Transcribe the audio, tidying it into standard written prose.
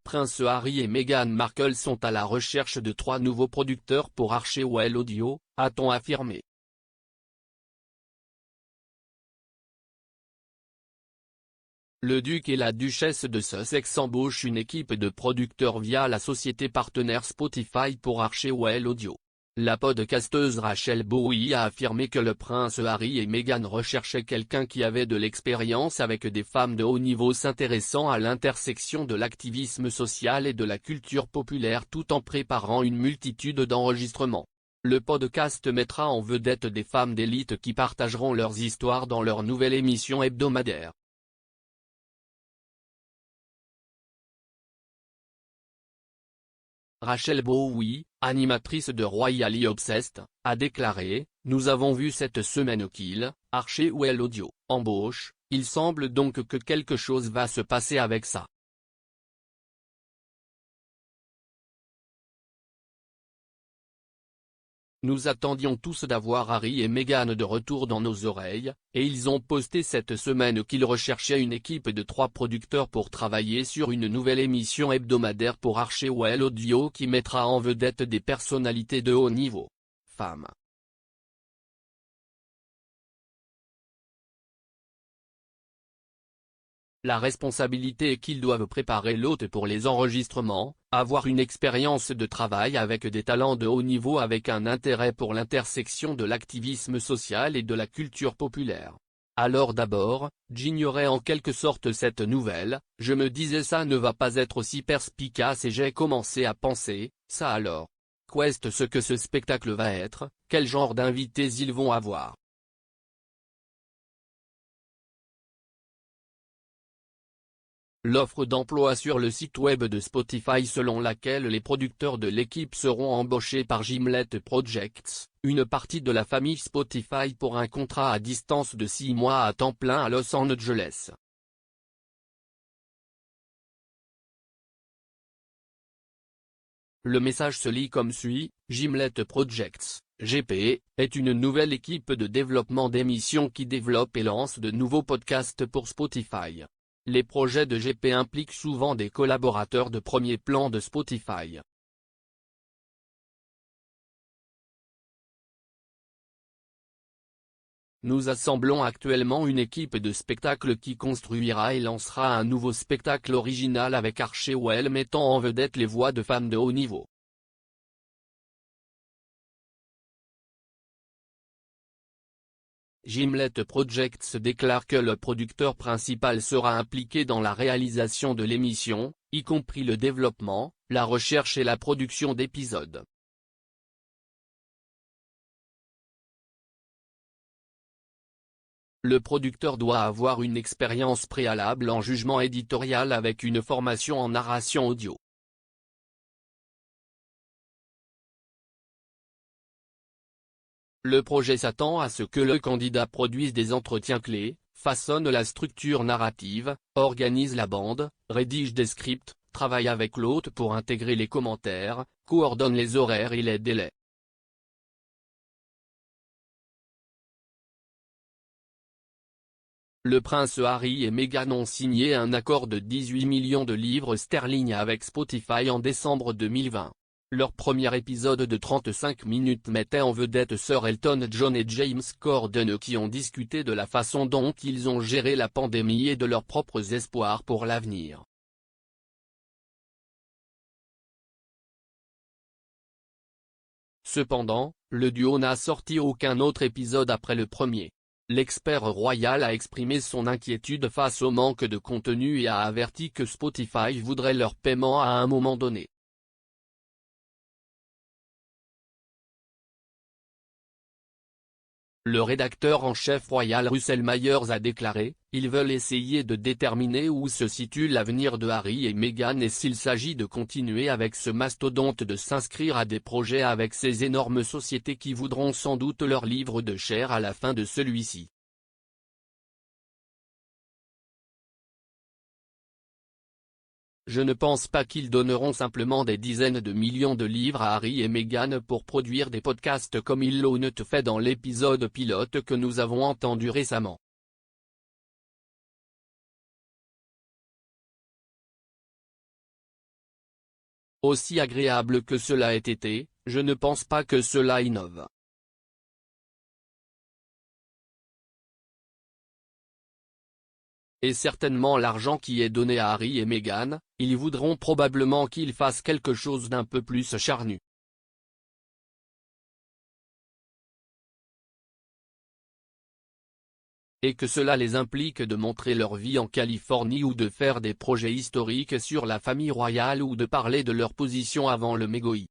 Prince Harry et Meghan Markle sont à la recherche de 3 nouveaux producteurs pour Archewell Audio, a-t-on affirmé. Le duc et la duchesse de Sussex embauchent une équipe de producteurs via la société partenaire Spotify pour Archewell Audio. La podcasteuse Rachel Bowie a affirmé que le prince Harry et Meghan recherchaient quelqu'un qui avait de l'expérience avec des femmes de haut niveau s'intéressant à l'intersection de l'activisme social et de la culture populaire tout en préparant une multitude d'enregistrements. Le podcast mettra en vedette des femmes d'élite qui partageront leurs histoires dans leur nouvelle émission hebdomadaire. Rachel Bowie, animatrice de Royally Obsessed, a déclaré « Nous avons vu cette semaine qu'il, Archewell Audio, embauche, il semble donc que quelque chose va se passer avec ça. » Nous attendions tous d'avoir Harry et Meghan de retour dans nos oreilles, et ils ont posté cette semaine qu'ils recherchaient une équipe de 3 producteurs pour travailler sur une nouvelle émission hebdomadaire pour Archewell Audio qui mettra en vedette des personnalités de haut niveau. Femmes. La responsabilité est qu'ils doivent préparer l'hôte pour les enregistrements, avoir une expérience de travail avec des talents de haut niveau avec un intérêt pour l'intersection de l'activisme social et de la culture populaire. Alors d'abord, j'ignorais en quelque sorte cette nouvelle, je me disais ça ne va pas être aussi perspicace et j'ai commencé à penser, ça alors. Qu'est-ce que ce spectacle va être, quel genre d'invités ils vont avoir. L'offre d'emploi sur le site web de Spotify selon laquelle les producteurs de l'équipe seront embauchés par Gimlet Projects, une partie de la famille Spotify pour un contrat à distance de 6 mois à temps plein à Los Angeles. Le message se lit comme suit, Gimlet Projects, GP, est une nouvelle équipe de développement d'émissions qui développe et lance de nouveaux podcasts pour Spotify. Les projets de GP impliquent souvent des collaborateurs de premier plan de Spotify. Nous assemblons actuellement une équipe de spectacle qui construira et lancera un nouveau spectacle original avec Archewell mettant en vedette les voix de femmes de haut niveau. Gimlet Projects déclare que le producteur principal sera impliqué dans la réalisation de l'émission, y compris le développement, la recherche et la production d'épisodes. Le producteur doit avoir une expérience préalable en jugement éditorial avec une formation en narration audio. Le projet s'attend à ce que le candidat produise des entretiens clés, façonne la structure narrative, organise la bande, rédige des scripts, travaille avec l'hôte pour intégrer les commentaires, coordonne les horaires et les délais. Le prince Harry et Meghan ont signé un accord de 18 millions de livres sterling avec Spotify en décembre 2020. Leur premier épisode de 35 minutes mettait en vedette Sir Elton John et James Corden qui ont discuté de la façon dont ils ont géré la pandémie et de leurs propres espoirs pour l'avenir. Cependant, le duo n'a sorti aucun autre épisode après le premier. L'expert royal a exprimé son inquiétude face au manque de contenu et a averti que Spotify voudrait leur paiement à un moment donné. Le rédacteur en chef royal Russell Myers a déclaré, ils veulent essayer de déterminer où se situe l'avenir de Harry et Meghan et s'il s'agit de continuer avec ce mastodonte de s'inscrire à des projets avec ces énormes sociétés qui voudront sans doute leur livre de chair à la fin de celui-ci. Je ne pense pas qu'ils donneront simplement des dizaines de millions de livres à Harry et Meghan pour produire des podcasts comme ils l'ont fait dans l'épisode pilote que nous avons entendu récemment. Aussi agréable que cela ait été, je ne pense pas que cela innove. Et certainement l'argent qui est donné à Harry et Meghan, ils voudront probablement qu'ils fassent quelque chose d'un peu plus charnu. Et que cela les implique de montrer leur vie en Californie ou de faire des projets historiques sur la famille royale ou de parler de leur position avant le mégoï.